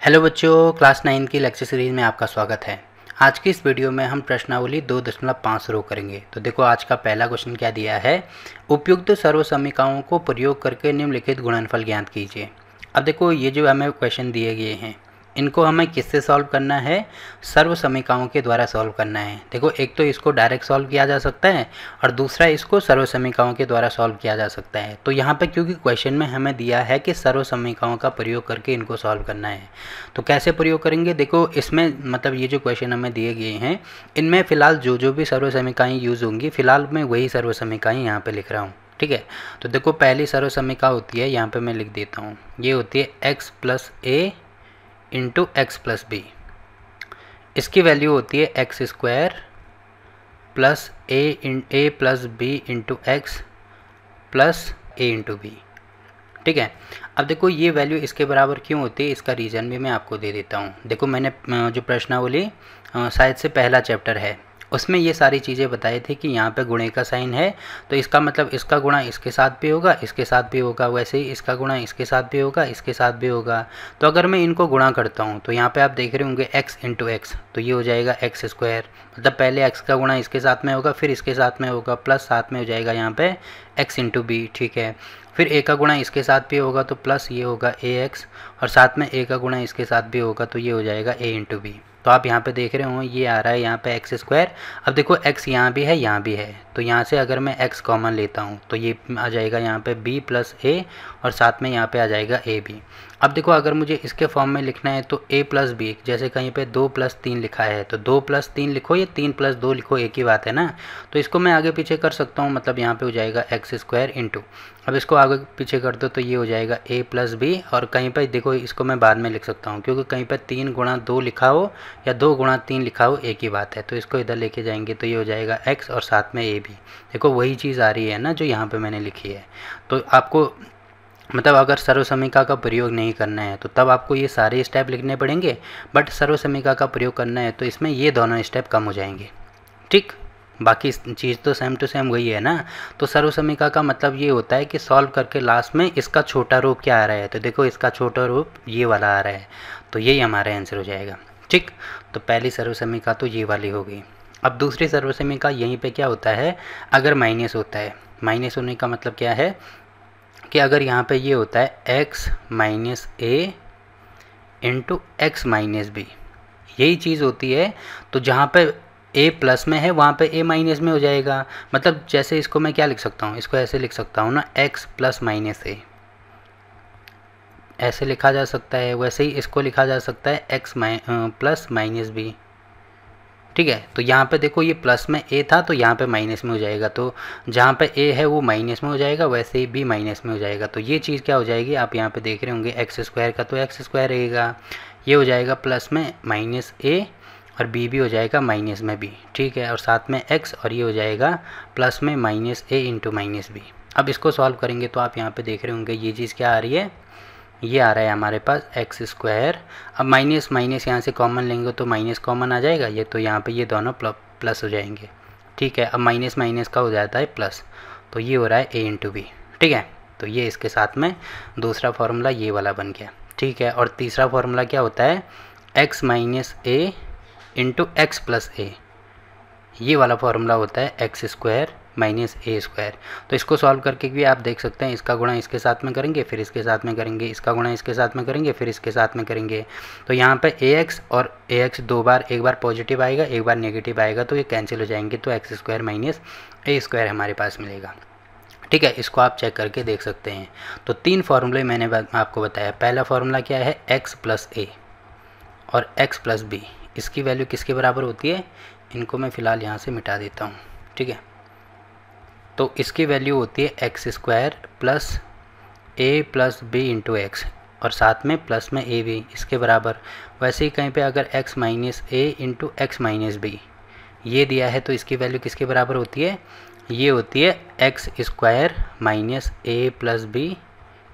Hello बच्चों, class 9 की lecture series में आपका स्वागत है। आज की इस वीडियो में हम प्रश्नावली 2.5 शुरू करेंगे। तो देखो आज का पहला क्वेश्चन क्या दिया है, उपयुक्त सर्वसमीकरणों को प्रयोग करके निम्नलिखित गुणनफल ज्ञात कीजिए। अब देखो ये जो हमें क्वेश्चन दिए गए हैं इनको हमें किससे सॉल्व करना है, सर्व समीकरणों के द्वारा सॉल्व करना है। देखो एक तो इसको डायरेक्ट सॉल्व किया जा सकता है और दूसरा इसको सर्व समीकरणों के द्वारा सॉल्व किया जा सकता है। तो यहाँ पे क्योंकि क्वेश्चन में हमें दिया है कि सर्व समीकरणों का प्रयोग करके इनको सॉल्व करना है, तो कैसे प्रयोग करेंगे। देखो इसमें मतलब ये जो क्वेश्चन हमें दिए गए हैं इनमें फ़िलहाल जो भी सर्व समीकरण यूज़ होंगी, फ़िलहाल मैं वही सर्व समीकरण यहाँ पर लिख रहा हूँ। ठीक है, तो देखो पहली सर्व समीकरण होती है, यहाँ पर मैं लिख देता हूँ, ये होती है X plus A into X plus B. इसकी वैल्यू होती है X square plus A plus B into X plus A into B. ठीक है, अब देखो ये वैल्यू इसके बराबर क्यों होती है, इसका रीज़न भी मैं आपको दे देता हूँ। देखो मैंने जो प्रश्नावली शायद से पहला चैप्टर है उसमें ये सारी चीज़ें बताई थी कि यहाँ पे गुणे का साइन है तो इसका मतलब इसका गुणा इसके साथ भी होगा, इसके साथ भी होगा, वैसे ही इसका गुणा इसके साथ भी होगा, इसके साथ भी होगा। तो अगर मैं इनको गुणा करता हूँ तो यहाँ पे आप देख रहे होंगे x इंटू एक्स, तो ये हो जाएगा एक्स स्क्वायर, मतलब पहले x का गुणा इसके साथ में होगा फिर इसके साथ में होगा प्लस साथ में हो जाएगा यहाँ पे x इंटू बी। ठीक है, फिर a का गुणा इसके साथ भी होगा तो प्लस ये होगा ax और साथ में a का गुणा इसके साथ भी होगा तो ये हो जाएगा a इंटू बी। तो आप यहाँ पे देख रहे हो ये आ रहा है यहाँ पे एक्स स्क्वायर। अब देखो x यहाँ भी है यहाँ भी है, तो यहाँ से अगर मैं x कॉमन लेता हूँ तो ये आ जाएगा यहाँ पे b प्लस ए और साथ में यहाँ पे आ जाएगा ए बी। अब देखो अगर मुझे इसके फॉर्म में लिखना है तो a प्लस बी, जैसे कहीं पे 2 प्लस 3 लिखा है तो 2 प्लस 3 लिखो या 3 प्लस 2 लिखो, एक ही बात है ना। तो इसको मैं आगे पीछे कर सकता हूँ, मतलब यहाँ पे हो जाएगा एक्स स्क्वायर इंटू, अब इसको आगे पीछे कर दो तो ये हो जाएगा a प्लस बी। और कहीं पर देखो इसको मैं बाद में लिख सकता हूँ क्योंकि कहीं पर 3 गुणा 2 लिखा हो या 2 गुणा 3 लिखा हो एक ही बात है, तो इसको इधर लेके जाएंगे तो ये हो जाएगा x और साथ में a भी। देखो वही चीज़ आ रही है ना जो यहाँ पे मैंने लिखी है। तो आपको मतलब अगर सर्व समीकरण का प्रयोग नहीं करना है तो तब आपको ये सारे स्टेप लिखने पड़ेंगे, बट सर्व समीकरण का प्रयोग करना है तो इसमें ये दोनों स्टेप कम हो जाएंगे। ठीक, बाकी चीज़ तो सेम टू सेम वही है ना। तो सर्व समीकरण का मतलब ये होता है कि सॉल्व करके लास्ट में इसका छोटा रूप क्या आ रहा है, तो देखो इसका छोटा रूप ये वाला आ रहा है, तो यही हमारा आंसर हो जाएगा। ठीक, तो पहली सर्व समीकरण तो ये वाली हो गई। अब दूसरी सर्व समीकरण यहीं पे क्या होता है, अगर माइनस होता है, माइनस होने का मतलब क्या है कि अगर यहाँ पे ये होता है x माइनस ए इंटू एक्स माइनस बी, यही चीज़ होती है। तो जहाँ पे a प्लस में है वहाँ पे a माइनस में हो जाएगा। मतलब जैसे इसको मैं क्या लिख सकता हूँ, इसको ऐसे लिख सकता हूँ ना, x प्लस माइनस ए, ऐसे लिखा जा सकता है। वैसे ही इसको लिखा जा सकता है x प्लस माइनस बी। ठीक है, तो यहाँ पे देखो ये प्लस में a था तो यहाँ पे माइनस में हो जाएगा, तो जहाँ पे a है वो माइनस में हो जाएगा, वैसे ही b माइनस में हो जाएगा। तो ये चीज़ क्या हो जाएगी, आप यहाँ पे देख रहे होंगे एक्स स्क्वायर का तो एक्स स्क्वायर रहेगा, ये हो जाएगा प्लस में माइनस a और b भी हो जाएगा माइनस में b। ठीक है, और साथ में x और ये हो जाएगा प्लस में minus a into minus b। अब इसको सॉल्व करेंगे तो आप यहाँ पे देख रहे होंगे ये चीज़ क्या आ रही है, ये आ रहा है हमारे पास एक्स स्क्वायर। अब माइनस माइनस यहाँ से कॉमन लेंगे तो माइनस कॉमन आ जाएगा, ये तो यहाँ पे ये दोनों प्लस हो जाएंगे। ठीक है, अब माइनस माइनस का हो जाता है प्लस, तो ये हो रहा है a इंटू बी। ठीक है, तो ये इसके साथ में दूसरा फार्मूला ये वाला बन गया। ठीक है, और तीसरा फार्मूला क्या होता है, x माइनस ए इंटू एक्स प्लस ए, ये वाला फार्मूला होता है एक्स स्क्वायर माइनस ए स्क्वायर। तो इसको सॉल्व करके भी आप देख सकते हैं, इसका गुणा इसके साथ में करेंगे फिर इसके साथ में करेंगे, इसका गुणा इसके साथ में करेंगे फिर इसके साथ में करेंगे। तो यहाँ पे ax और ax दो बार, एक बार पॉजिटिव आएगा एक बार नेगेटिव आएगा तो ये कैंसिल हो जाएंगे, तो एक्स स्क्वायर माइनस ए स्क्वायर हमारे पास मिलेगा। ठीक है, इसको आप चेक करके देख सकते हैं। तो 3 फार्मूले मैंने आपको बताया। पहला फार्मूला क्या है, x प्लस ए और x प्लस बी, इसकी वैल्यू किसके बराबर होती है, इनको मैं फ़िलहाल यहाँ से मिटा देता हूँ। ठीक है, तो इसकी वैल्यू होती है X square plus A plus B into x और साथ में प्लस में ए बी, इसके बराबर। वैसे ही कहीं पे अगर x माइनस ए इंटू एक्स माइनस बी ये दिया है तो इसकी वैल्यू किसके बराबर होती है, ये होती है एक्स स्क्वायर माइनस ए प्लस बी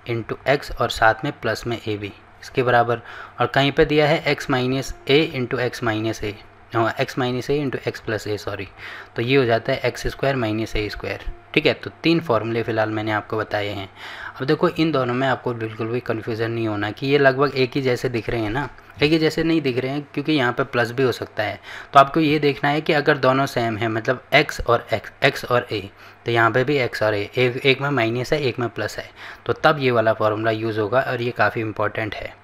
इंटू एक्स और साथ में प्लस में ए बी, इसके बराबर। और कहीं पे दिया है x माइनस ए इंटू एक्स माइनस ए, एक्स माइनस ए इंटू एक्स प्लस ए, सॉरी, तो ये हो जाता है एक्स स्क्वायर माइनस ए स्क्वायर। ठीक है, तो 3 फार्मूले फ़िलहाल मैंने आपको बताए हैं। अब देखो इन दोनों में आपको बिल्कुल भी कन्फ्यूज़न नहीं होना कि ये लगभग एक ही जैसे दिख रहे हैं ना, देखिए जैसे नहीं दिख रहे हैं क्योंकि यहाँ पे प्लस भी हो सकता है, तो आपको ये देखना है कि अगर दोनों सेम है मतलब x और a, तो यहाँ पे भी x और a, एक में माइनस है एक में प्लस है, तो तब ये वाला फार्मूला यूज़ होगा और ये काफ़ी इंपॉर्टेंट है।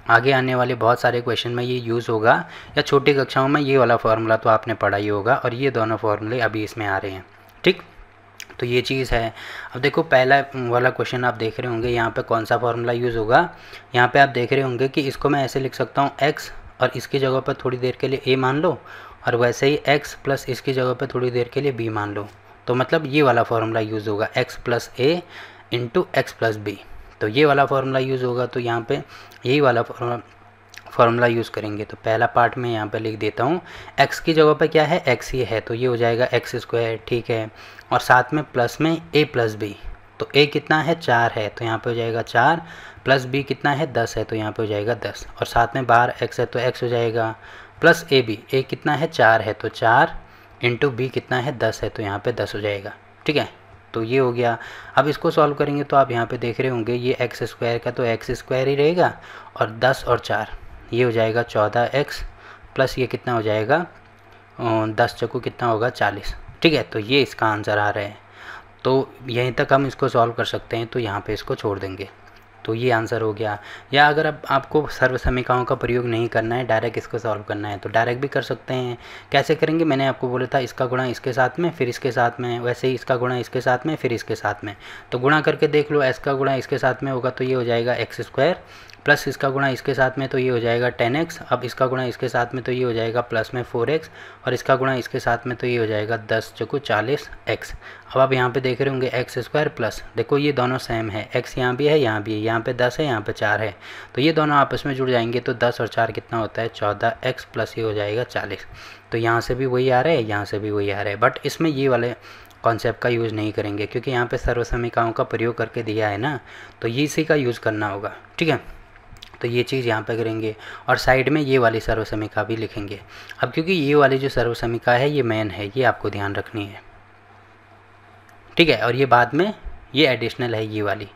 आगे आने वाले बहुत सारे क्वेश्चन में ये यूज़ होगा, या छोटी कक्षाओं में ये वाला फार्मूला तो आपने पढ़ा ही होगा, और ये दोनों फार्मूले अभी इसमें आ रहे हैं। ठीक, तो ये चीज़ है। अब देखो पहला वाला क्वेश्चन आप देख रहे होंगे, यहाँ पे कौन सा फार्मूला यूज़ होगा। यहाँ पे आप देख रहे होंगे कि इसको मैं ऐसे लिख सकता हूँ x, और इसकी जगह पर थोड़ी देर के लिए a मान लो, और वैसे ही x प्लस इसकी जगह पर थोड़ी देर के लिए b मान लो। तो मतलब ये वाला फार्मूला यूज़ होगा x plus a into X plus B, तो ये वाला फार्मूला यूज़ होगा। तो यहाँ पे यही वाला फार्मूला यूज़ करेंगे। तो पहला पार्ट में यहाँ पे लिख देता हूँ, x की जगह पे क्या है, x ही है, तो ये हो जाएगा एक्स स्क्वायर, ठीक है, और साथ में प्लस में a प्लस बी, तो a कितना है 4 है, तो यहाँ पे हो जाएगा 4, प्लस b कितना है 10 है, तो यहाँ पे हो जाएगा 10, और साथ में बाहर x है तो x हो जाएगा, प्लस a कितना है 4 है, तो 4 इंटू b कितना है 10 है, तो यहाँ पे 10 हो जाएगा। ठीक है, तो ये हो गया। अब इसको सॉल्व करेंगे तो आप यहाँ पे देख रहे होंगे ये एक्स स्क्वायर का तो एक्स स्क्वायर ही रहेगा, और 10 और 4 ये हो जाएगा 14x, प्लस ये कितना हो जाएगा 10 चौको कितना होगा 40। ठीक है, तो ये इसका आंसर आ रहा है। तो यहीं तक हम इसको सॉल्व कर सकते हैं, तो यहाँ पे इसको छोड़ देंगे, तो ये आंसर हो गया। या अगर अब आपको सर्व समीकरणों का प्रयोग नहीं करना है, डायरेक्ट इसको सॉल्व करना है, तो डायरेक्ट भी कर सकते हैं। कैसे करेंगे, मैंने आपको बोला था इसका गुणा इसके साथ में फिर इसके साथ में, वैसे ही इसका गुणा इसके साथ में फिर इसके साथ में। तो गुणा करके देख लो, s का गुणा इसके साथ में होगा तो ये हो जाएगा एक्स स्क्वायर, प्लस इसका गुणा इसके साथ में तो ये हो जाएगा 10x, अब इसका गुणा इसके साथ में तो ये हो जाएगा प्लस में 4x, और इसका गुणा इसके साथ में तो ये हो जाएगा 10 चौको 40x। अब आप यहाँ पे देख रहे होंगे एक्स स्क्वायर प्लस, देखो ये दोनों सेम है, x यहाँ भी है यहाँ भी है, यहाँ पे 10 है यहाँ पे 4 है, तो ये दोनों आपस में जुड़ जाएंगे, तो 10 और 4 कितना होता है 14x, प्लस ये हो जाएगा 40। तो यहाँ से भी वही आ रहा है, यहाँ से भी वही आ रहा है, बट इसमें ये वाले कॉन्सेप्ट का यूज़ नहीं करेंगे क्योंकि यहाँ पे सर्वसमीकरणों का प्रयोग करके दिया है ना, तो ये इसी का यूज़ करना होगा। ठीक है, तो ये चीज़ यहाँ पे करेंगे, और साइड में ये वाली सर्वसमीकरण भी लिखेंगे। अब क्योंकि ये वाली जो सर्वसमीकरण है ये मेन है, ये आपको ध्यान रखनी है। ठीक है, और ये बाद में ये एडिशनल है ये वाली।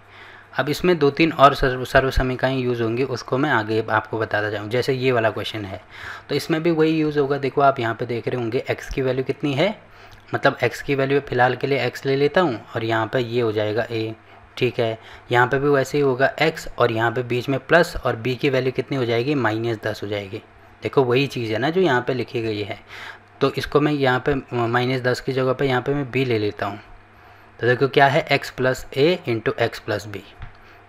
अब इसमें 2-3 और सर्वसमीकरण यूज़ होंगी, उसको मैं आगे आपको बताता जाऊँ। जैसे ये वाला क्वेश्चन है तो इसमें भी वही यूज़ होगा। देखो आप यहाँ पे देख रहे होंगे x की वैल्यू कितनी है, मतलब x की वैल्यू फ़िलहाल के लिए x ले लेता हूँ, और यहाँ पे ये हो जाएगा a। ठीक है, यहाँ पे भी वैसे ही होगा x, और यहाँ पे बीच में प्लस, और b की वैल्यू कितनी हो जाएगी -10 हो जाएगी। देखो वही चीज़ है ना जो यहाँ पे लिखी गई है, तो इसको मैं यहाँ पे -10 की जगह पे यहाँ पे मैं b ले लेता हूँ। तो देखो क्या है x plus a into X plus B,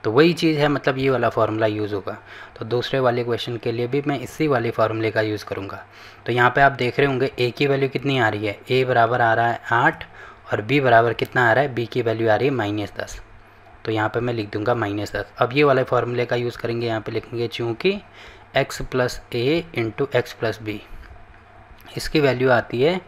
तो वही चीज़ है, मतलब ये वाला फार्मूला यूज़ होगा। तो दूसरे वाले क्वेश्चन के लिए भी मैं इसी वाले फार्मूले का यूज़ करूँगा। तो यहाँ पे आप देख रहे होंगे a की वैल्यू कितनी आ रही है, a बराबर आ रहा है 8, और b बराबर कितना आ रहा है, b की वैल्यू आ रही है -10, तो यहाँ पे मैं लिख दूंगा -10। अब ये वाले फार्मूले का यूज़ करेंगे, यहाँ पे लिखेंगे चूँकि x plus a into X plus B, इसकी वैल्यू आती है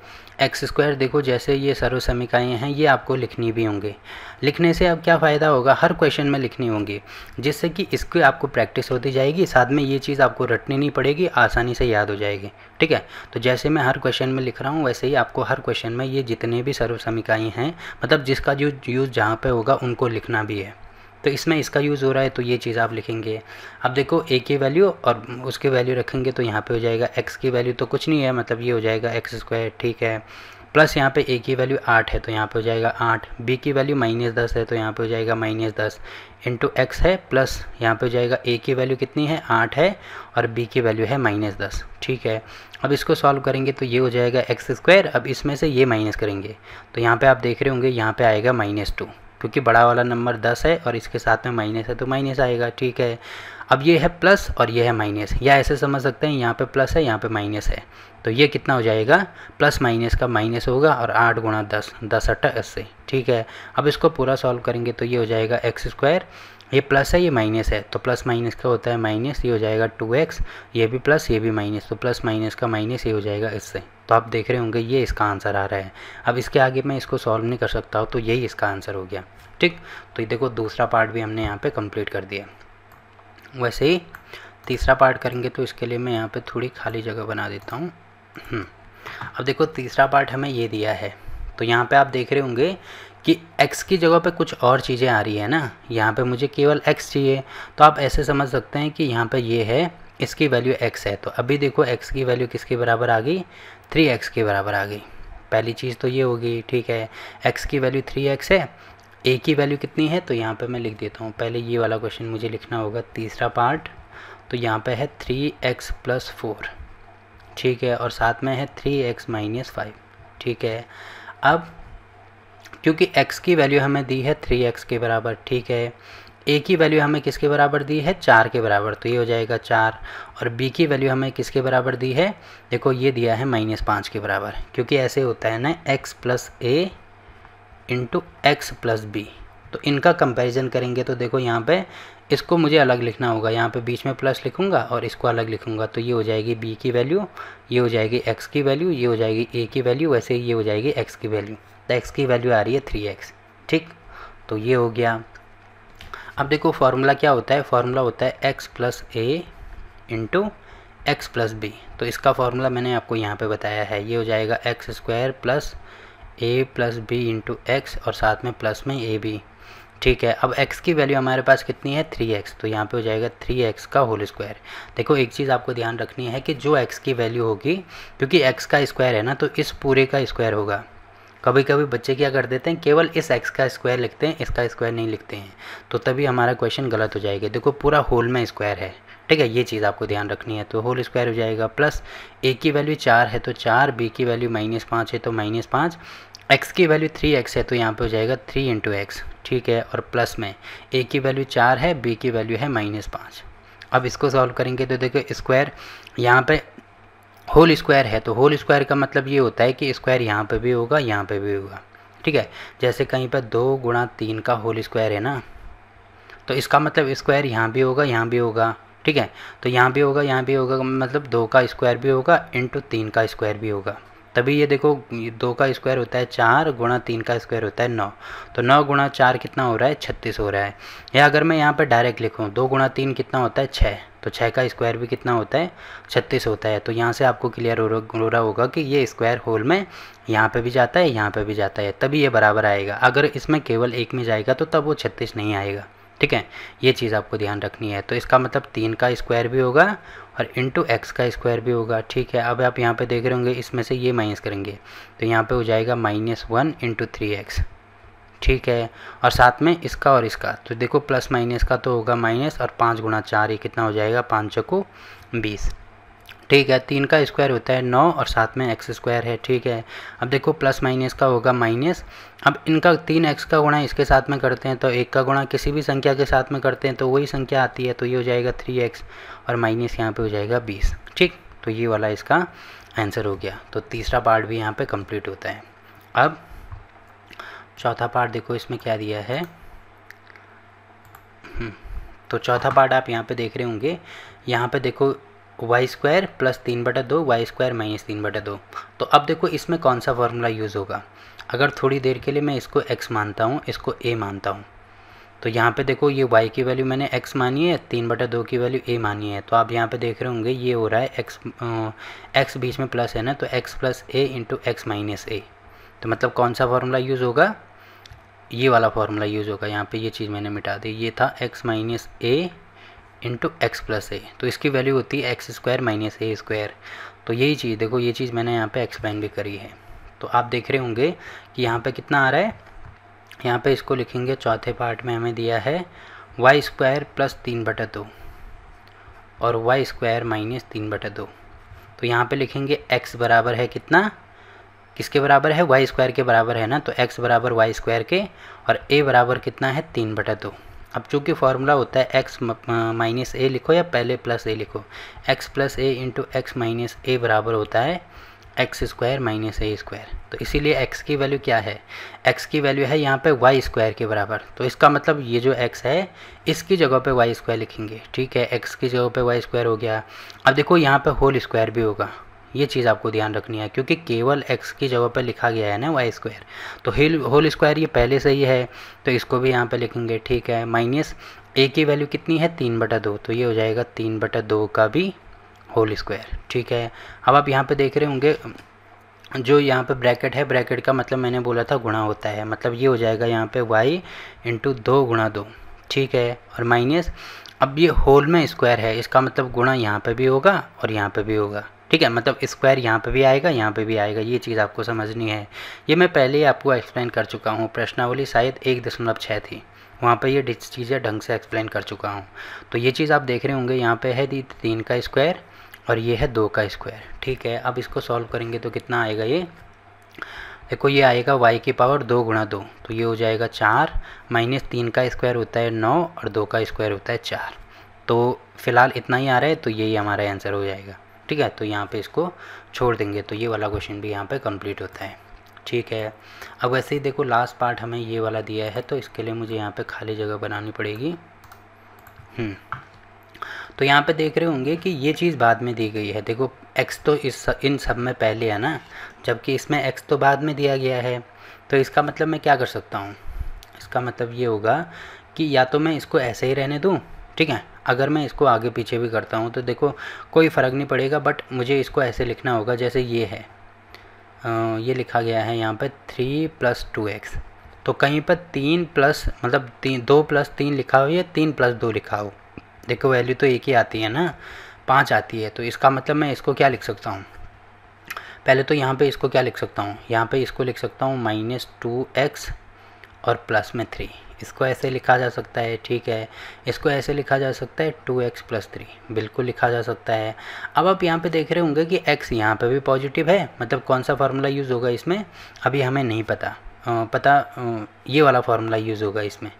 एक्स स्क्वायर। देखो जैसे ये सर्व समीकरण हैं ये आपको लिखनी भी होंगे। लिखने से अब क्या फ़ायदा होगा, हर क्वेश्चन में लिखनी होंगी, जिससे कि इसकी आपको प्रैक्टिस होती जाएगी, साथ में ये चीज़ आपको रटनी नहीं पड़ेगी, आसानी से याद हो जाएगी। ठीक है, तो जैसे मैं हर क्वेश्चन में लिख रहा हूँ वैसे ही आपको हर क्वेश्चन में ये जितने भी सर्व समीकरण हैं, मतलब जिसका जो यूज़ जहाँ पर होगा उनको लिखना भी है। तो इसमें इसका यूज़ हो रहा है तो ये चीज़ आप लिखेंगे। अब देखो a की वैल्यू और उसकी वैल्यू रखेंगे तो यहाँ पे हो जाएगा x की वैल्यू तो कुछ नहीं है, मतलब ये हो जाएगा एक्स स्क्वायर। ठीक है, प्लस यहाँ पे a की वैल्यू 8 है तो यहाँ पे हो जाएगा 8, b की वैल्यू -10 है तो यहाँ पे हो जाएगा -10 इंटू एक्स है, प्लस यहाँ पे हो जाएगा a की वैल्यू कितनी है 8 है, और b की वैल्यू है -10। ठीक है, अब इसको सॉल्व करेंगे तो ये हो जाएगा एक्स स्क्वायर। अब इसमें से ये माइनस करेंगे तो यहाँ पे आप देख रहे होंगे यहाँ पे आएगा -2, क्योंकि बड़ा वाला नंबर 10 है और इसके साथ में माइनस है तो माइनस आएगा। ठीक है, अब ये है प्लस और ये है माइनस, या ऐसे समझ सकते हैं यहाँ पे प्लस है यहाँ पे माइनस है, तो ये कितना हो जाएगा, प्लस माइनस का माइनस होगा, और 8 गुणा 10, 10 8 80। ठीक है, अब इसको पूरा सॉल्व करेंगे तो ये हो जाएगा एक्स स्क्वायर, ये प्लस है ये माइनस है तो प्लस माइनस का होता है माइनस, ये हो जाएगा 2x, ये भी प्लस ये भी माइनस, तो प्लस माइनस का माइनस ये हो जाएगा इससे। तो आप देख रहे होंगे ये इसका आंसर आ रहा है। अब इसके आगे मैं इसको सॉल्व नहीं कर सकता हूँ, तो यही इसका आंसर हो गया। ठीक, तो ये देखो दूसरा पार्ट भी हमने यहाँ पे कंप्लीट कर दिया। वैसे ही तीसरा पार्ट करेंगे तो इसके लिए मैं यहाँ पे थोड़ी खाली जगह बना देता हूँ। अब देखो तीसरा पार्ट हमें ये दिया है, तो यहाँ पे आप देख रहे होंगे कि x की जगह पे कुछ और चीज़ें आ रही है ना, यहाँ पे मुझे केवल x चाहिए, तो आप ऐसे समझ सकते हैं कि यहाँ पे ये है इसकी वैल्यू x है, तो अभी देखो x की वैल्यू किसके बराबर आ गई, 3x के बराबर आ गई। पहली चीज़ तो ये होगी, ठीक है। x की वैल्यू 3x है, a की वैल्यू कितनी है, तो यहाँ पे मैं लिख देता हूँ। पहले ये वाला क्वेश्चन मुझे लिखना होगा, तीसरा पार्ट, तो यहाँ पे है 3x + 4, ठीक है, और साथ में है 3x - 5, ठीक है। अब क्योंकि x की वैल्यू हमें दी है 3x के बराबर, ठीक है, a की वैल्यू हमें किसके बराबर दी है, 4 के बराबर, तो ये हो जाएगा 4, और b की वैल्यू हमें किसके बराबर दी है, देखो ये दिया है -5 के बराबर, क्योंकि ऐसे होता है ना x + a × x + b। तो इनका कंपैरिजन करेंगे तो देखो यहाँ पे इसको मुझे अलग लिखना होगा, यहाँ पे बीच में प्लस लिखूँगा और इसको अलग लिखूँगा, तो ये हो जाएगी b की वैल्यू, ये हो जाएगी x की वैल्यू, ये हो जाएगी a की वैल्यू, वैसे ही ये हो जाएगी x की वैल्यू। तो x की वैल्यू आ रही है 3x, ठीक, तो ये हो गया। अब देखो फार्मूला क्या होता है, फार्मूला होता है x + a × x + b। तो इसका फार्मूला मैंने आपको यहाँ पे बताया है, ये हो जाएगा x² + a + b × x और साथ में प्लस में ab, ठीक है। अब x की वैल्यू हमारे पास कितनी है, 3x, तो यहाँ पे हो जाएगा 3x का होल स्क्वायर। देखो एक चीज़ आपको ध्यान रखनी है कि जो x की वैल्यू होगी, क्योंकि x का स्क्वायर है ना, तो इस पूरे का स्क्वायर होगा। कभी कभी बच्चे क्या कर देते हैं, केवल इस x का स्क्वायर लिखते हैं, इसका स्क्वायर नहीं लिखते हैं, तो तभी हमारा क्वेश्चन गलत हो जाएगा। देखो पूरा होल में स्क्वायर है, ठीक है, ये चीज़ आपको ध्यान रखनी है। तो होल स्क्वायर हो जाएगा, प्लस a की वैल्यू 4 है तो 4, b की वैल्यू -5 है तो -5, x की वैल्यू 3x है तो यहाँ पे हो जाएगा 3 × x, ठीक है, और प्लस में a की वैल्यू 4 है, b की वैल्यू है -5। अब इसको सॉल्व करेंगे तो देखो स्क्वायर यहाँ पे होल स्क्वायर है, तो होल स्क्वायर का मतलब ये होता है कि स्क्वायर यहाँ पे भी होगा, यहाँ पे भी होगा, ठीक है। जैसे कहीं पर 2 × 3 का होल स्क्वायर है ना, तो इसका मतलब स्क्वायर यहाँ भी होगा, यहाँ भी होगा, ठीक है। तो यहाँ भी होगा, यहाँ भी होगा, मतलब 2 का स्क्वायर भी होगा × 3 का स्क्वायर भी होगा। तभी ये देखो 2 का स्क्वायर होता है 4, × 3 का स्क्वायर होता है 9, तो 9 × 4 कितना हो रहा है, 36 हो रहा है। या अगर मैं यहाँ पे डायरेक्ट लिखूँ, 2 × 3 कितना होता है, 6, तो 6 का स्क्वायर भी कितना होता है, 36 होता है। तो यहाँ से आपको क्लियर हो रहा होगा कि ये स्क्वायर होल में यहाँ पे भी जाता है, यहाँ पे भी जाता है, तभी ये बराबर आएगा। अगर इसमें केवल एक में जाएगा तो तब वो 36 नहीं आएगा, ठीक है, ये चीज़ आपको ध्यान रखनी है। तो इसका मतलब 3 का स्क्वायर भी होगा और × x का स्क्वायर भी होगा, ठीक है। अब आप यहाँ पे देख रहे होंगे, इसमें से ये माइनस करेंगे तो यहाँ पे हो जाएगा -1 × 3x, ठीक है, और साथ में इसका और इसका, तो देखो प्लस माइनस का तो होगा माइनस, और 5 × 4 ये कितना हो जाएगा, 5 × 20, ठीक है। 3 का स्क्वायर होता है 9 और साथ में x² है, ठीक है। अब देखो प्लस माइनस का होगा माइनस, अब इनका 3x का गुणा इसके साथ में करते हैं तो 1 का गुणा किसी भी संख्या के साथ में करते हैं तो वही संख्या आती है, तो ये हो जाएगा 3x और माइनस यहाँ पे हो जाएगा 20, ठीक। तो ये वाला इसका आंसर हो गया। तो तीसरा पार्ट भी यहाँ पे कंप्लीट होता है। अब चौथा पार्ट देखो इसमें क्या दिया है, तो चौथा पार्ट आप यहाँ पे देख रहे होंगे, यहाँ पे देखो y² + 3/2 y² - 3/2। तो अब देखो इसमें कौन सा फार्मूला यूज़ होगा। अगर थोड़ी देर के लिए मैं इसको x मानता हूँ, इसको a मानता हूँ, तो यहाँ पे देखो ये y की वैल्यू मैंने x मानी है, 3/2 की वैल्यू a मानी है। तो आप यहाँ पे देख रहे होंगे ये हो रहा है x बीच में प्लस है ना, तो x + a × x - a। तो मतलब कौन सा फार्मूला यूज़ होगा, ये वाला फार्मूला यूज़ होगा। यहाँ पे ये चीज़ मैंने मिटा दी, ये था x - a × x + a, तो इसकी वैल्यू होती है x² - a²। तो यही चीज़ देखो, ये चीज़ मैंने यहाँ पे एक्सप्लेन भी करी है। तो आप देख रहे होंगे कि यहाँ पे कितना आ रहा है, यहाँ पे इसको लिखेंगे, चौथे पार्ट में हमें दिया है y² + 3/2 और y² - 3/2। तो यहाँ पे लिखेंगे x बराबर है कितना, किसके बराबर है, y² के बराबर है ना, तो x बराबर y² के और a बराबर कितना है, 3/2। अब चूँकि फार्मूला होता है x - a लिखो या पहले प्लस a लिखो, x + a × x - a बराबर होता है x² - a²। तो इसीलिए x की वैल्यू क्या है, x की वैल्यू है यहाँ पे y² के बराबर। तो इसका मतलब ये जो x है इसकी जगह पे y² लिखेंगे, ठीक है, x की जगह पे y² हो गया। अब देखो यहाँ पे होल स्क्वायर भी होगा, ये चीज़ आपको ध्यान रखनी है, क्योंकि केवल x की जगह पे लिखा गया है ना y², तो होल स्क्वायर ये पहले से ही है, तो इसको भी यहाँ पे लिखेंगे, ठीक है। माइनस a की वैल्यू कितनी है, 3/2, तो ये हो जाएगा 3/2 का भी होल स्क्वायर, ठीक है। अब आप यहाँ पे देख रहे होंगे जो यहाँ पे ब्रैकेट है, ब्रैकेट का मतलब मैंने बोला था गुणा होता है, मतलब ये हो जाएगा यहाँ पे y × 2 × 2, ठीक है, और माइनस, अब ये होल में स्क्वायर है, इसका मतलब गुणा यहाँ पे भी होगा और यहाँ पे भी होगा, ठीक है, मतलब स्क्वायर यहाँ पे भी आएगा, यहाँ पे भी आएगा, ये चीज़ आपको समझनी है। ये मैं पहले ही आपको एक्सप्लेन कर चुका हूँ, प्रश्नावली शायद 1.6 थी, वहाँ पे ये चीज़ें ढंग से एक्सप्लेन कर चुका हूँ। तो ये चीज़ आप देख रहे होंगे, यहाँ पे है 3 का स्क्वायर और ये है 2 का स्क्वायर, ठीक है। अब इसको सॉल्व करेंगे तो कितना आएगा, ये देखो ये आएगा y की पावर 2 गुणा 2, तो ये हो जाएगा 4, माइनस 3 का स्क्वायर होता है 9 और 2 का स्क्वायर होता है 4। तो फिलहाल इतना ही आ रहा है, तो यही हमारा आंसर हो जाएगा, ठीक है। तो यहाँ पे इसको छोड़ देंगे, तो ये वाला क्वेश्चन भी यहाँ पे कंप्लीट होता है, ठीक है। अब वैसे ही देखो लास्ट पार्ट हमें ये वाला दिया है, तो इसके लिए मुझे यहाँ पे खाली जगह बनानी पड़ेगी। तो यहाँ पे देख रहे होंगे कि ये चीज़ बाद में दी गई है, देखो x तो इन सब में पहले है ना, जबकि इसमें x तो बाद में दिया गया है। तो इसका मतलब मैं क्या कर सकता हूँ, इसका मतलब ये होगा कि या तो मैं इसको ऐसे ही रहने दूँ, ठीक है, अगर मैं इसको आगे पीछे भी करता हूँ तो देखो कोई फ़र्क नहीं पड़ेगा, बट मुझे इसको ऐसे लिखना होगा जैसे ये है, ये लिखा गया है यहाँ पे 3 + 2x, तो कहीं पर 3 प्लस मतलब 2 + 3 लिखा हो या 3 + 2 लिखा हो, देखो वैल्यू तो एक ही आती है ना, 5 आती है। तो इसका मतलब मैं इसको क्या लिख सकता हूँ, पहले तो यहाँ पे इसको क्या लिख सकता हूँ, यहाँ पे इसको लिख सकता हूँ -2x और प्लस में 3, इसको ऐसे लिखा जा सकता है, ठीक है। इसको ऐसे लिखा जा सकता है 2x + 3, बिल्कुल लिखा जा सकता है। अब आप यहाँ पे देख रहे होंगे कि x यहाँ पे भी पॉजिटिव है, मतलब कौन सा फार्मूला यूज़ होगा इसमें अभी हमें नहीं पता, ये वाला फार्मूला यूज़ होगा इसमें,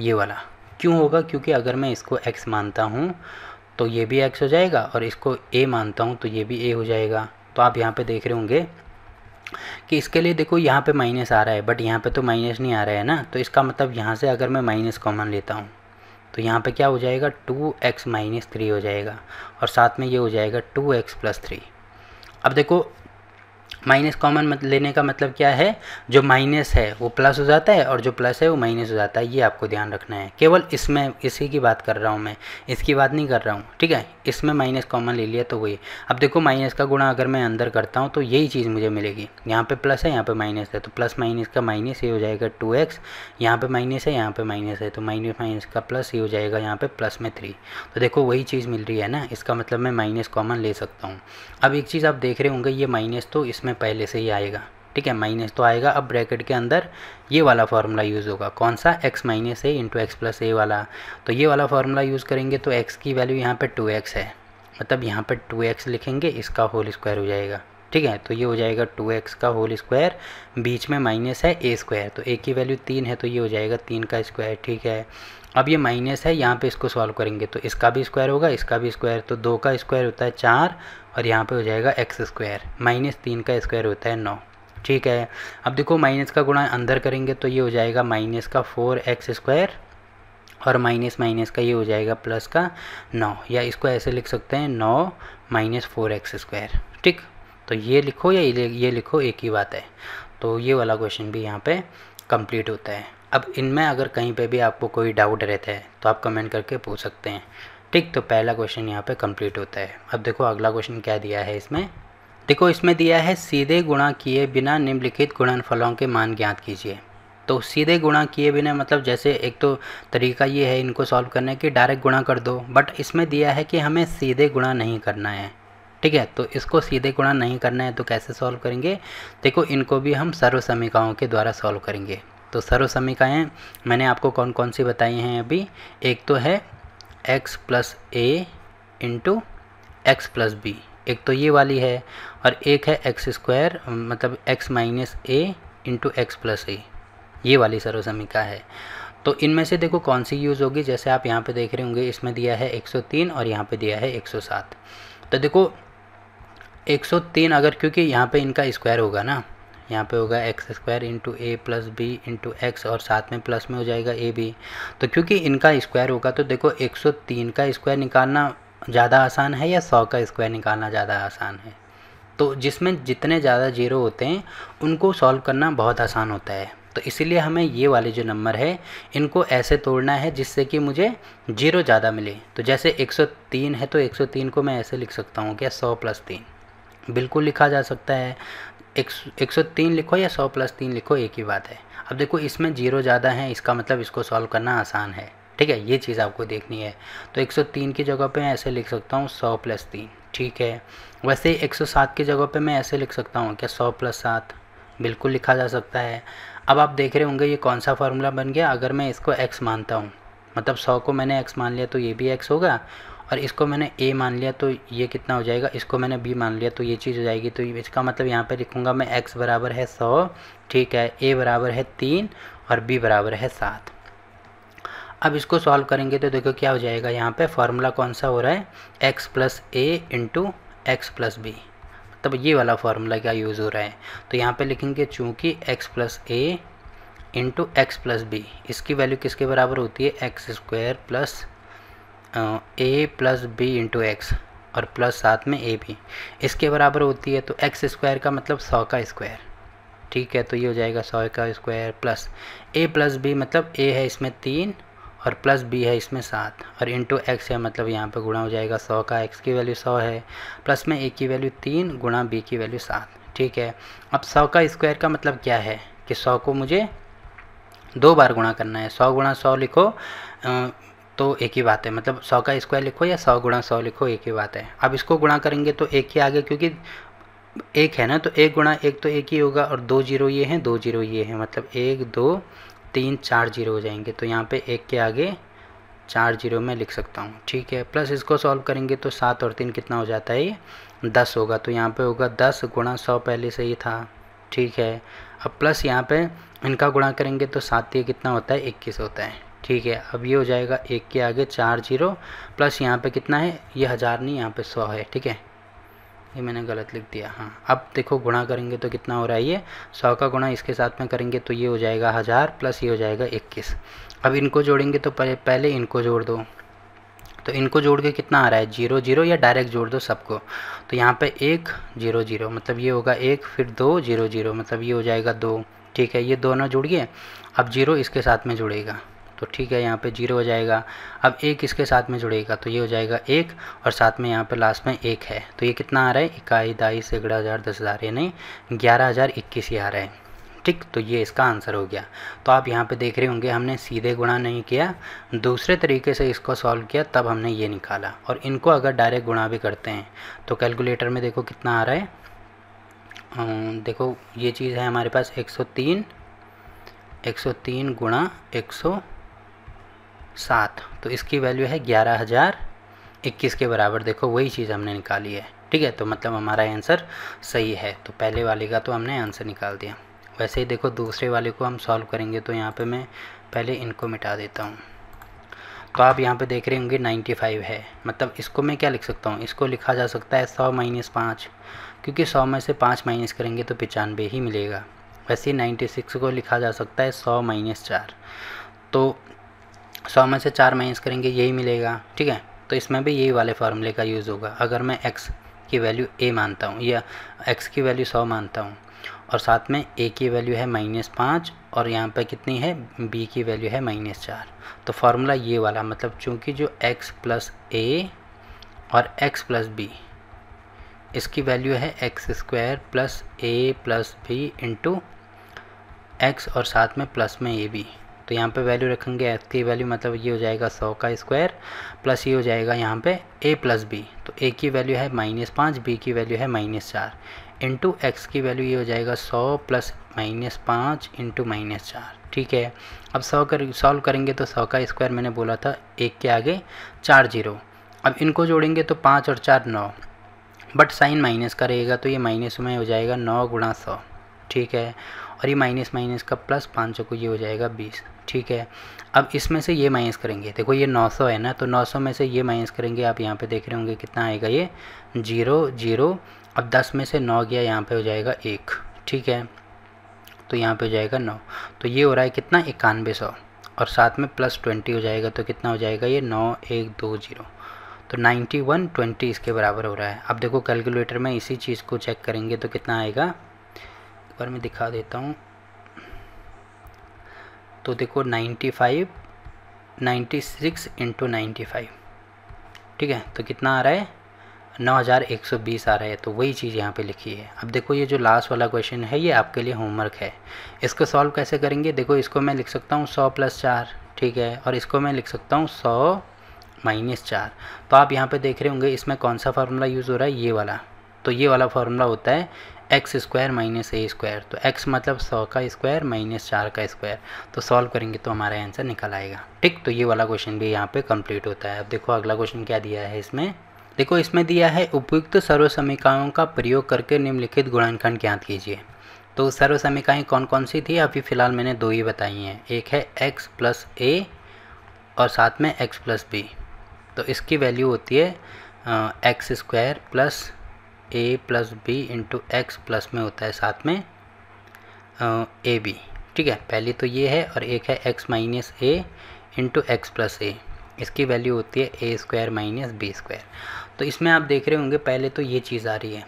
ये वाला क्यों होगा, क्योंकि अगर मैं इसको x मानता हूँ तो ये भी x हो जाएगा और इसको a मानता हूँ तो ये भी a हो जाएगा। तो आप यहाँ पे देख रहे होंगे कि इसके लिए देखो यहाँ पे माइनस आ रहा है, बट यहाँ पे तो माइनस नहीं आ रहा है ना, तो इसका मतलब यहाँ से अगर मैं माइनस कॉमन लेता हूँ तो यहाँ पे क्या हो जाएगा, 2x - 3 हो जाएगा और साथ में ये हो जाएगा 2x + 3। अब देखो माइनस कॉमन लेने का मतलब क्या है, जो माइनस है वो प्लस हो जाता है और जो प्लस है वो माइनस हो जाता है, ये आपको ध्यान रखना है। केवल इसमें इसी की बात कर रहा हूँ मैं, इसकी बात नहीं कर रहा हूँ, ठीक है। इसमें माइनस कॉमन ले लिया तो वही, अब देखो माइनस का गुणा अगर मैं अंदर करता हूँ तो यही चीज़ मुझे मिलेगी, यहाँ पे प्लस है यहाँ पे माइनस है, तो प्लस माइनस का माइनस ये हो जाएगा 2x, यहाँ पे माइनस है यहाँ पे माइनस है, तो माइनस माइनस का प्लस ये हो जाएगा यहाँ पे प्लस में 3। तो देखो वही चीज़ मिल रही है ना, इसका मतलब मैं माइनस कॉमन ले सकता हूँ। अब एक चीज़ आप देख रहे होंगे, ये माइनस तो इसमें पहले से ही आएगा, ठीक है, माइनस तो आएगा। अब ब्रैकेट के अंदर ये वाला फार्मूला यूज़ होगा, कौन सा, x - a × x + a वाला। तो ये वाला फार्मूला यूज़ करेंगे तो x की वैल्यू यहाँ पे 2x है, मतलब यहाँ पे 2x लिखेंगे, इसका होल स्क्वायर हो जाएगा, ठीक है। तो ये हो जाएगा 2x का होल स्क्वायर, बीच में माइनस है a², तो a की वैल्यू 3 है तो ये हो जाएगा 3 का स्क्वायर, ठीक है। अब ये माइनस है, यहाँ पे इसको सॉल्व करेंगे तो इसका भी स्क्वायर होगा, इसका भी स्क्वायर, तो 2 का स्क्वायर होता है 4 और यहाँ पे हो जाएगा x², -3 का स्क्वायर होता है 9, ठीक है। अब देखो माइनस का गुणा अंदर करेंगे तो ये हो जाएगा माइनस का 4x² और माइनस माइनस का ये हो जाएगा प्लस का 9, या इसको ऐसे लिख सकते हैं 9 - 4x², ठीक। तो ये लिखो या ये लिखो, एक ही बात है। तो ये वाला क्वेश्चन भी यहाँ पे कंप्लीट होता है। अब इनमें अगर कहीं पे भी आपको कोई डाउट रहता है तो आप कमेंट करके पूछ सकते हैं, ठीक। तो पहला क्वेश्चन यहाँ पे कंप्लीट होता है। अब देखो अगला क्वेश्चन क्या दिया है इसमें, देखो इसमें दिया है सीधे गुणा किए बिना निम्नलिखित गुणनफलों के मान ज्ञात कीजिए। तो सीधे गुणा किए बिना मतलब जैसे एक तो तरीका ये है इनको सॉल्व करने की, डायरेक्ट गुणा कर दो, बट इसमें दिया है कि हमें सीधे गुणा नहीं करना है, ठीक है। तो इसको सीधे गुणा नहीं करना है तो कैसे सॉल्व करेंगे, देखो इनको भी हम सर्व समीकरणों के द्वारा सॉल्व करेंगे। तो सर्व समीकरण मैंने आपको कौन कौन सी बताई हैं अभी, एक तो है x + a × x + b, एक तो ये वाली है, और एक है x² मतलब x - a × x + a, ये वाली सर्व समीकरण है। तो इनमें से देखो कौन सी यूज़ होगी, जैसे आप यहाँ पे देख रहे होंगे इसमें दिया है 103 और यहाँ पे दिया है 107। तो देखो 103 अगर, क्योंकि यहाँ पे इनका स्क्वायर होगा ना, यहाँ पे होगा x² × a + b × x और साथ में प्लस में हो जाएगा a b। तो क्योंकि इनका स्क्वायर होगा तो देखो 103 का स्क्वायर निकालना ज़्यादा आसान है या 100 का स्क्वायर निकालना ज़्यादा आसान है। तो जिसमें जितने ज़्यादा जीरो होते हैं उनको सॉल्व करना बहुत आसान होता है। तो इसीलिए हमें ये वाले जो नंबर है इनको ऐसे तोड़ना है जिससे कि मुझे जीरो ज़्यादा मिले। तो जैसे 103 है तो 103 को मैं ऐसे लिख सकता हूँ क्या, 100 + 3, बिल्कुल लिखा जा सकता है। 103 लिखो या 100 + 3 लिखो, एक ही बात है। अब देखो इसमें 0 ज़्यादा है, इसका मतलब इसको सॉल्व करना आसान है, ठीक है, ये चीज़ आपको देखनी है। तो 103 की जगह पे मैं ऐसे लिख सकता हूँ 100 + 3, ठीक है। वैसे 107 की जगह पे मैं ऐसे लिख सकता हूँ क्या, 100 + 7, बिल्कुल लिखा जा सकता है। अब आप देख रहे होंगे ये कौन सा फार्मूला बन गया। अगर मैं इसको x मानता हूँ, मतलब 100 को मैंने x मान लिया तो ये भी x होगा, और इसको मैंने a मान लिया तो ये कितना हो जाएगा, इसको मैंने b मान लिया तो ये चीज़ हो जाएगी। तो इसका मतलब यहाँ पे लिखूँगा मैं x बराबर है 100, ठीक है, a बराबर है 3 और b बराबर है 7। अब इसको सॉल्व करेंगे तो देखो क्या हो जाएगा, यहाँ पे फार्मूला कौन सा हो रहा है, x + a × x + b, तब ये वाला फार्मूला क्या यूज़ हो रहा है। तो यहाँ पे लिखेंगे चूँकि x + a × x + b, इसकी वैल्यू किसके बराबर होती है, x² + a + b × x और प्लस साथ में a भी इसके बराबर होती है। तो x² का मतलब 100 का स्क्वायर, ठीक है, तो ये हो जाएगा 100 का स्क्वायर प्लस a + b, मतलब a है इसमें 3 और प्लस b है इसमें 7 और इंटू x है, मतलब यहाँ पे गुणा हो जाएगा 100 का, x की वैल्यू 100 है, प्लस में a की वैल्यू 3 गुणा b की वैल्यू 7, ठीक है। अब 100 का स्क्वायर का मतलब क्या है कि 100 को मुझे 2 बार गुणा करना है। 100 × 100 लिखो तो एक ही बात है, मतलब 100 का स्क्वायर लिखो या 100 × 100 लिखो, एक ही बात है। अब इसको गुणा करेंगे तो एक ही आगे, क्योंकि एक है ना, तो 1 × 1 तो एक ही होगा और 2 0 ये हैं, 2 0 ये हैं, मतलब 1 2 3 4 0 हो जाएंगे। तो यहाँ पे 1 के आगे 4 0 में लिख सकता हूँ, ठीक है। प्लस इसको सॉल्व करेंगे तो 7 और 3 कितना हो जाता है, ये 10 होगा। तो यहाँ पे होगा 10 × 100 पहले से ही था, ठीक है। अब प्लस यहाँ पे इनका गुणा करेंगे तो 7 ये कितना होता है, 21 होता है, ठीक है। अब ये हो जाएगा 1 के आगे 4 0 प्लस यहाँ पे कितना है, ये 1000 नहीं, यहाँ पे 100 है, ठीक है, ये मैंने गलत लिख दिया, हाँ। अब देखो गुणा करेंगे तो कितना हो रहा है, ये 100 का गुणा इसके साथ में करेंगे तो ये हो जाएगा 1000 प्लस ये हो जाएगा 21। अब इनको जोड़ेंगे तो पहले इनको जोड़ दो, तो इनको जोड़ के कितना आ रहा है, 0 0, या डायरेक्ट जोड़ दो सबको। तो यहाँ पे 1 0 0 मतलब ये होगा 1, फिर 2 0 0 मतलब ये हो जाएगा 2, ठीक है, ये दोनों जुड़ गए। अब 0 इसके साथ में जुड़ेगा तो ठीक है, यहाँ पे 0 हो जाएगा। अब 1 इसके साथ में जुड़ेगा तो ये हो जाएगा 1 और साथ में यहाँ पे लास्ट में 1 है, तो ये कितना आ रहा है, 21 22 11,000 10,000, यानी 11,021 ही आ रहा है, ठीक। तो ये इसका आंसर हो गया। तो आप यहाँ पे देख रहे होंगे हमने सीधे गुणा नहीं किया, दूसरे तरीके से इसको सॉल्व किया, तब हमने ये निकाला। और इनको अगर डायरेक्ट गुणा भी करते हैं तो कैलकुलेटर में देखो कितना आ रहा है, देखो ये चीज़ है हमारे पास 103 × 107, तो इसकी वैल्यू है 11,021 के बराबर। देखो वही चीज़ हमने निकाली है, ठीक है, तो मतलब हमारा आंसर सही है। तो पहले वाले का तो हमने आंसर निकाल दिया। वैसे ही देखो दूसरे वाले को हम सॉल्व करेंगे तो यहाँ पे मैं पहले इनको मिटा देता हूँ। तो आप यहाँ पे देख रहे होंगे 95 है, मतलब इसको मैं क्या लिख सकता हूँ, इसको लिखा जा सकता है 100 - 5, क्योंकि 100 में से 5 माइनस करेंगे तो 95 ही मिलेगा। वैसे ही 96 को लिखा जा सकता है 100 - 4, तो 100 में से 4 माइनस करेंगे यही मिलेगा, ठीक है। तो इसमें भी यही वाले फार्मूले का यूज़ होगा। अगर मैं x की वैल्यू a मानता हूँ या x की वैल्यू 100 मानता हूँ और साथ में a की वैल्यू है -5 और यहाँ पे कितनी है, b की वैल्यू है -4, तो फार्मूला ये वाला, मतलब चूँकि जो x + a और x + b इसकी वैल्यू है x² + a + b × x और साथ में प्लस में a b, तो यहाँ पे वैल्यू रखेंगे x की वैल्यू, मतलब ये हो जाएगा 100 का स्क्वायर प्लस ये हो जाएगा यहाँ पे a + b, तो a की वैल्यू है -5, b की वैल्यू है -4 इंटू x की वैल्यू ये हो जाएगा 100 + -5 × -4, ठीक है। अब 100 सॉल्व करेंगे तो 100 का स्क्वायर मैंने बोला था 1 के आगे 4 0। अब इनको जोड़ेंगे तो 5 और 4 9, बट साइन माइनस का रहेगा तो ये माइनस में हो जाएगा 9 × 100, ठीक है। और ये माइनस माइनस का प्लस, 5 को ये हो जाएगा 20, ठीक है। अब इसमें से ये माइनस करेंगे, देखो ये 900 है ना, तो 900 में से ये माइनस करेंगे, आप यहाँ पे देख रहे होंगे कितना आएगा, ये 0 0। अब 10 में से 9 गया, यहाँ पे हो जाएगा 1, ठीक है, तो यहाँ पे हो जाएगा 9, तो ये हो रहा है कितना 9100 और साथ में +20 हो जाएगा, तो कितना हो जाएगा ये 9120, तो 9120 इसके बराबर हो रहा है। अब देखो कैलकुलेटर में इसी चीज़ को चेक करेंगे तो कितना आएगा, एक बार मैं दिखा देता हूँ। तो देखो 96 × 95, ठीक है, तो कितना आ रहा है 9120 आ रहा है, तो वही चीज़ यहाँ पे लिखी है। अब देखो ये जो लास्ट वाला क्वेश्चन है ये आपके लिए होमवर्क है। इसको सॉल्व कैसे करेंगे, देखो इसको मैं लिख सकता हूँ 100 + 4, ठीक है, और इसको मैं लिख सकता हूँ 100 - 4। तो आप यहाँ पे देख रहे होंगे इसमें कौन सा फार्मूला यूज़ हो रहा है, ये वाला। तो ये वाला फार्मूला होता है x² - a²। तो x मतलब 100 का स्क्वायर - 4 का स्क्वायर। तो सॉल्व करेंगे तो हमारा आंसर निकल आएगा। ठीक, तो ये वाला क्वेश्चन भी यहाँ पे कंप्लीट होता है। अब देखो अगला क्वेश्चन क्या दिया है इसमें। देखो इसमें दिया है उपयुक्त सर्वसमीकरणों का प्रयोग करके निम्नलिखित गुणनखंड ज्ञात कीजिए। तो सर्वसमीकरण कौन कौन सी थी, अभी फ़िलहाल मैंने 2 ही बताई हैं। एक है x + a और साथ में x + b। तो इसकी वैल्यू होती है x² + a + b into x plus में होता है साथ में ab। ठीक है, पहली तो ये है, और एक है x - a into x + a। इसकी वैल्यू होती है a² - b²। तो इसमें आप देख रहे होंगे पहले तो ये चीज़ आ रही है,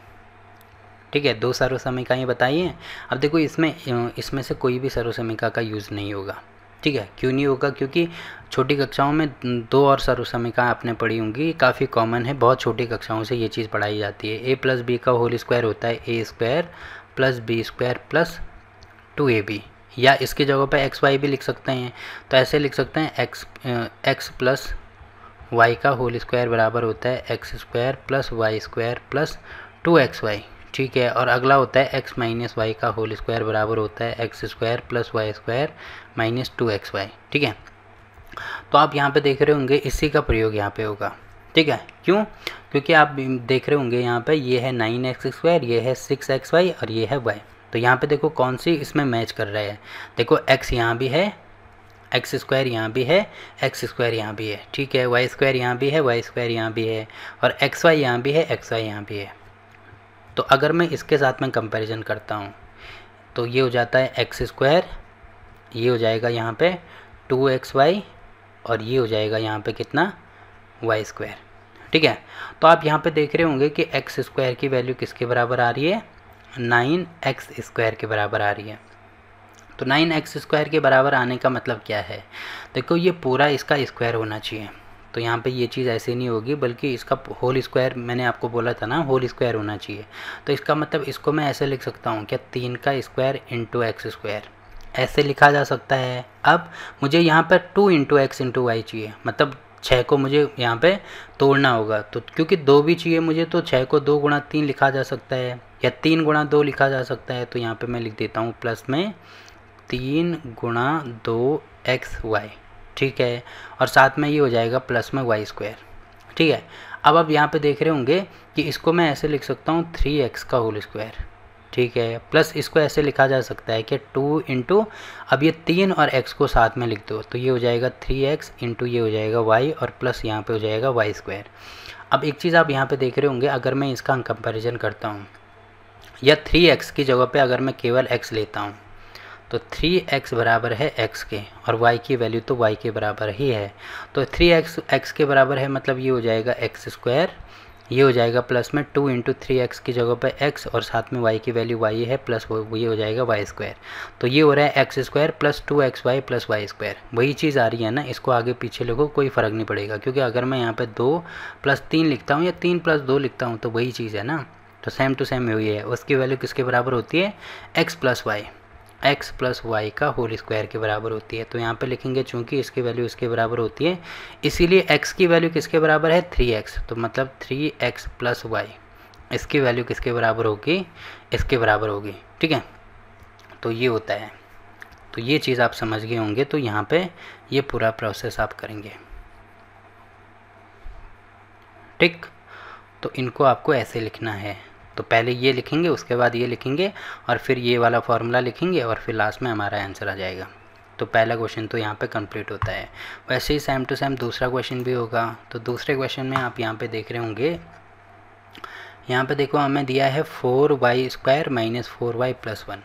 ठीक है, 2 सर्वसमीकरण बताई हैं। अब देखो इसमें से कोई भी सर्वसमीकरण का यूज़ नहीं होगा। ठीक है, क्यों नहीं होगा, क्योंकि छोटी कक्षाओं में 2 और सर्वसमीकरण आपने पढ़ी होंगी, काफ़ी कॉमन है, बहुत छोटी कक्षाओं से ये चीज़ पढ़ाई जाती है। a + b का होल स्क्वायर होता है a² + b² + 2ab, या इसकी जगह पे xy भी लिख सकते हैं। तो ऐसे लिख सकते हैं x + y का होल स्क्वायर बराबर होता है x² + y² + 2xy। ठीक है, और अगला होता है x - y का होल स्क्वायर बराबर होता है x² + y² - 2xy। ठीक है, तो आप यहाँ पे देख रहे होंगे इसी का प्रयोग यहाँ पे होगा। ठीक है, क्यों, क्योंकि आप देख रहे होंगे यहाँ पे ये है 9x², ये है 6xy और ये है y। तो यहाँ पे देखो कौन सी इसमें मैच कर रहा है। देखो x यहाँ भी है, x² यहाँ भी है, x² यहाँ भी है, ठीक है, y² यहाँ भी है, y² यहाँ भी है, और xy यहाँ भी है, xy यहाँ भी है। तो अगर मैं इसके साथ में कंपैरिजन करता हूँ तो ये हो जाता है x², ये हो जाएगा यहाँ पे 2xy, और ये हो जाएगा यहाँ पे कितना, y²। ठीक है, तो आप यहाँ पे देख रहे होंगे कि x² की वैल्यू किसके बराबर आ रही है, 9x² के बराबर आ रही है। तो 9x² के बराबर आने का मतलब क्या है, देखो ये पूरा इसका स्क्वायर होना चाहिए। तो यहाँ पे ये चीज़ ऐसे नहीं होगी, बल्कि इसका होल स्क्वायर, मैंने आपको बोला था ना होल स्क्वायर होना चाहिए। तो इसका मतलब इसको मैं ऐसे लिख सकता हूँ क्या, 3 का स्क्वायर इंटू x², ऐसे लिखा जा सकता है। अब मुझे यहाँ पर 2 × x × y चाहिए, मतलब 6 को मुझे यहाँ पे तोड़ना होगा। तो क्योंकि 2 भी चाहिए मुझे, तो 6 को 2 × 3 लिखा जा सकता है, या 3 × 2 लिखा जा सकता है। तो यहाँ पे मैं लिख देता हूँ प्लस में 3 × 2xy। ठीक है, और साथ में ये हो जाएगा प्लस में y²। ठीक है, अब आप यहाँ पे देख रहे होंगे कि इसको मैं ऐसे लिख सकता हूँ 3x का होल स्क्वायर। ठीक है, प्लस इसको ऐसे लिखा जा सकता है कि 2 × अब ये 3 और x को साथ में लिख दो, तो ये हो जाएगा 3x इंटू ये हो जाएगा y, और प्लस यहाँ पे हो जाएगा y²। अब एक चीज़ आप यहाँ पे देख रहे होंगे, अगर मैं इसका कंपैरिजन करता हूँ, या 3x की जगह पे अगर मैं केवल x लेता हूँ, तो 3x बराबर है x के, और y की वैल्यू तो y के बराबर ही है। तो 3x x के बराबर है, मतलब ये हो जाएगा x², ये हो जाएगा प्लस में 2 × 3x की जगह पे x, और साथ में y की वैल्यू y है, प्लस ये हो जाएगा y²। तो ये हो रहा है x² + 2xy + y²। वही चीज़ आ रही है ना, इसको आगे पीछे लिखो कोई फ़र्क नहीं पड़ेगा, क्योंकि अगर मैं यहाँ पे 2 + 3 लिखता हूँ या 3 + 2 लिखता हूँ तो वही चीज़ है ना। तो सेम टू सेम वही है, उसकी वैल्यू किसके बराबर होती है, x + y का होल स्क्वायर के बराबर होती है। तो यहाँ पे लिखेंगे चूँकि इसकी वैल्यू इसके बराबर होती है, इसीलिए x की वैल्यू किसके बराबर है, 3x। तो मतलब 3x + y, इसकी वैल्यू किसके बराबर होगी, इसके बराबर होगी। ठीक है, तो ये होता है। तो ये चीज़ आप समझ गए होंगे, तो यहाँ पे ये पूरा प्रोसेस आप करेंगे। ठीक, तो इनको आपको ऐसे लिखना है। तो पहले ये लिखेंगे, उसके बाद ये लिखेंगे, और फिर ये वाला फार्मूला लिखेंगे, और फिर लास्ट में हमारा आंसर आ जाएगा। तो पहला क्वेश्चन तो यहाँ पे कंप्लीट होता है। वैसे ही सेम टू सेम दूसरा क्वेश्चन भी होगा। तो दूसरे क्वेश्चन में आप यहाँ पे देख रहे होंगे, यहाँ पे देखो हमें दिया है 4y² - 4y + 1।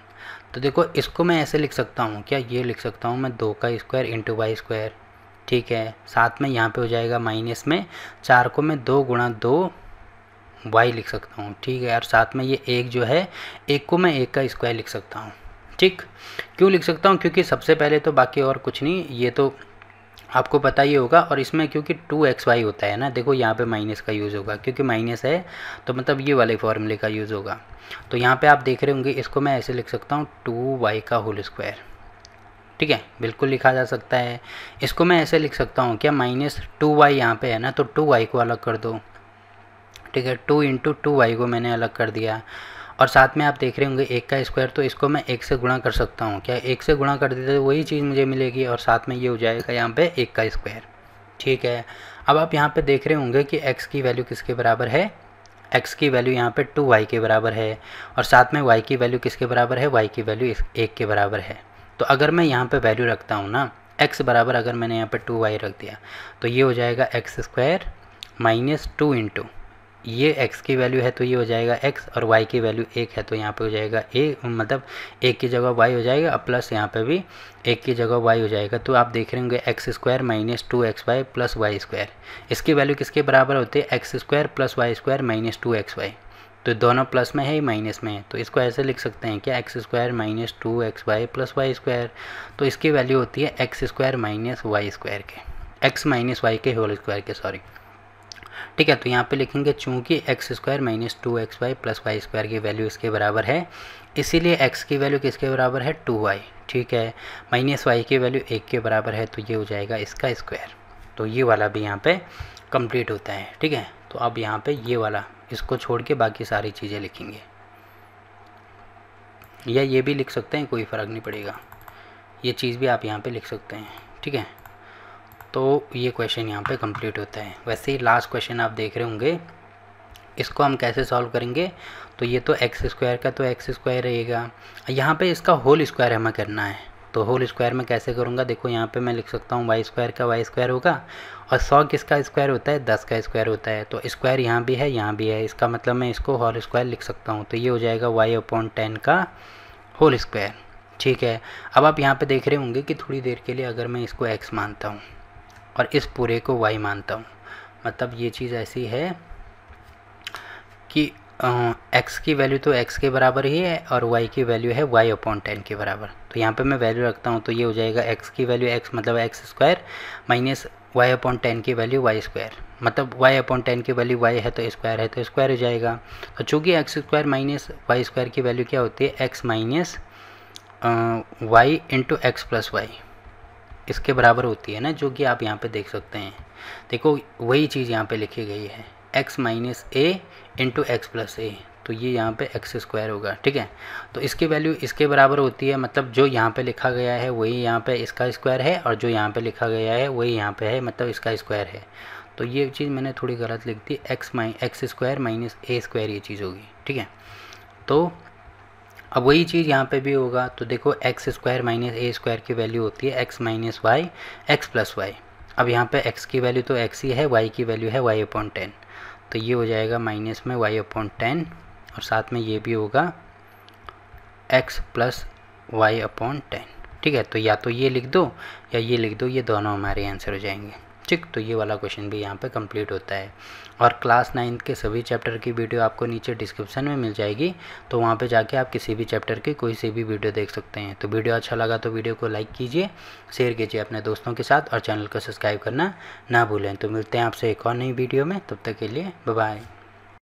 तो देखो इसको मैं ऐसे लिख सकता हूँ क्या, ये लिख सकता हूँ मैं 2 का स्क्वायर इंटू y²। ठीक है, साथ में यहाँ पे हो जाएगा माइनस में 4 को मैं 2 × 2 y लिख सकता हूँ। ठीक है, और साथ में ये 1 जो है, 1 को मैं 1 का स्क्वायर लिख सकता हूँ। ठीक, क्यों लिख सकता हूँ, क्योंकि सबसे पहले तो बाकी और कुछ नहीं, ये तो आपको पता ही होगा। और इसमें क्योंकि 2xy होता है ना, देखो यहाँ पे माइनस का यूज़ होगा, क्योंकि माइनस है तो मतलब ये वाले फॉर्मूले का यूज़ होगा। तो यहाँ पे आप देख रहे होंगे, इसको मैं ऐसे लिख सकता हूँ 2y का होल स्क्वायर, ठीक है, बिल्कुल लिखा जा सकता है। इसको मैं ऐसे लिख सकता हूँ क्या, -2y यहाँ पे है ना, तो 2y को अलग कर दो, ठीक है, 2 × 2y को मैंने अलग कर दिया। और साथ में आप देख रहे होंगे 1 का स्क्वायर, तो इसको मैं 1 से गुणा कर सकता हूँ क्या, 1 से गुणा कर देते तो वही चीज़ मुझे मिलेगी, और साथ में ये हो जाएगा यहाँ पे 1 का स्क्वायर, ठीक है। अब आप यहाँ पे देख रहे होंगे कि x की वैल्यू किसके बराबर है, x की वैल्यू यहाँ पे 2y के बराबर है, और साथ में y की वैल्यू किसके बराबर है, y की वैल्यू 1 के बराबर है। तो अगर मैं यहाँ पे वैल्यू रखता हूँ ना, x बराबर अगर मैंने यहाँ पे 2y रख दिया, तो ये हो जाएगा x² -2 × ये x की वैल्यू है तो ये हो जाएगा x, और y की वैल्यू 1 है तो यहाँ पे हो जाएगा a, मतलब 1 की जगह y हो जाएगा, अब प्लस यहाँ पे भी 1 की जगह y हो जाएगा। तो आप देख रहे होंगे x² -2xy + y², इसकी वैल्यू किसके बराबर होती है, x² + y² -2xy। तो दोनों प्लस में है, माइनस में है, तो इसको ऐसे लिख सकते हैं क्या, x² -2xy + y²। तो इसकी वैल्यू होती है x² - y² के, x - y के होल स्क्वायर के, सॉरी, ठीक है। तो यहाँ पे लिखेंगे चूँकि x² -2xy + y² की वैल्यू इसके बराबर है, इसीलिए x की वैल्यू किसके बराबर है, 2y, ठीक है, -y की वैल्यू 1 के बराबर है, तो ये हो जाएगा इसका स्क्वायर। तो ये वाला भी यहाँ पे कंप्लीट होता है, ठीक है। तो अब यहाँ पे ये वाला, इसको छोड़ के बाकी सारी चीज़ें लिखेंगे, या ये भी लिख सकते हैं, कोई फ़र्क नहीं पड़ेगा, ये चीज़ भी आप यहाँ पे लिख सकते हैं, ठीक है। तो ये क्वेश्चन यहाँ पे कंप्लीट होता है। वैसे ही लास्ट क्वेश्चन आप देख रहे होंगे, इसको हम कैसे सॉल्व करेंगे, तो ये तो x² का तो x² रहेगा, यहाँ पे इसका होल स्क्वायर हमें करना है, तो होल स्क्वायर में कैसे करूँगा, देखो यहाँ पे मैं लिख सकता हूँ y² का y² होगा, और 100 किसका स्क्वायर होता है, 10 का स्क्वायर होता है, तो स्क्वायर यहाँ भी है, यहाँ भी है, इसका मतलब मैं इसको होल स्क्वायर लिख सकता हूँ, तो ये हो जाएगा y/10 का होल स्क्वायर, ठीक है। अब आप यहाँ पे देख रहे होंगे कि थोड़ी देर के लिए अगर मैं इसको x मानता हूँ और इस पूरे को y मानता हूँ, मतलब ये चीज़ ऐसी है कि x की वैल्यू तो x के बराबर ही है, और y की वैल्यू है y/10 के बराबर। तो यहाँ पे मैं वैल्यू रखता हूँ, तो ये हो जाएगा x की वैल्यू x मतलब x² माइनस y/10 की वैल्यू y², मतलब y/10 की वैल्यू y है तो स्क्वायर है तो स्क्वायर हो जाएगा। तो चूँकि x² माइनस y² की वैल्यू क्या होती है, x minus y × x + y, इसके बराबर होती है ना, जो कि आप यहाँ पे देख सकते हैं। देखो वही चीज़ यहाँ पे लिखी गई है, x - a × x + a, तो ये यहाँ पे x² होगा, ठीक है। तो इसकी वैल्यू इसके बराबर होती है, मतलब जो यहाँ पे लिखा गया है वही यहाँ पे इसका स्क्वायर है, और जो यहाँ पे लिखा गया है वही यहाँ पे है, मतलब इसका स्क्वायर है। तो ये चीज़ मैंने थोड़ी गलत लिख दी, x² - a² ये चीज़ होगी, ठीक है। तो अब वही चीज़ यहाँ पे भी होगा, तो देखो x² - a² की वैल्यू होती है x - y x + y। अब यहाँ पे x की वैल्यू तो x ही है, y की वैल्यू है y/10, तो ये हो जाएगा माइनस में y/10, और साथ में ये भी होगा x + y/10, ठीक है। तो या तो ये लिख दो या ये लिख दो, ये दोनों हमारे आंसर हो जाएंगे, ठीक। तो ये वाला क्वेश्चन भी यहाँ पे कंप्लीट होता है। और क्लास 9 के सभी चैप्टर की वीडियो आपको नीचे डिस्क्रिप्शन में मिल जाएगी, तो वहाँ पे जाके आप किसी भी चैप्टर की कोई सी भी वीडियो देख सकते हैं। तो वीडियो अच्छा लगा तो वीडियो को लाइक कीजिए, शेयर कीजिए अपने दोस्तों के साथ, और चैनल को सब्सक्राइब करना ना भूलें। तो मिलते हैं आपसे एक और नई वीडियो में, तब तक के लिए बाय बाय।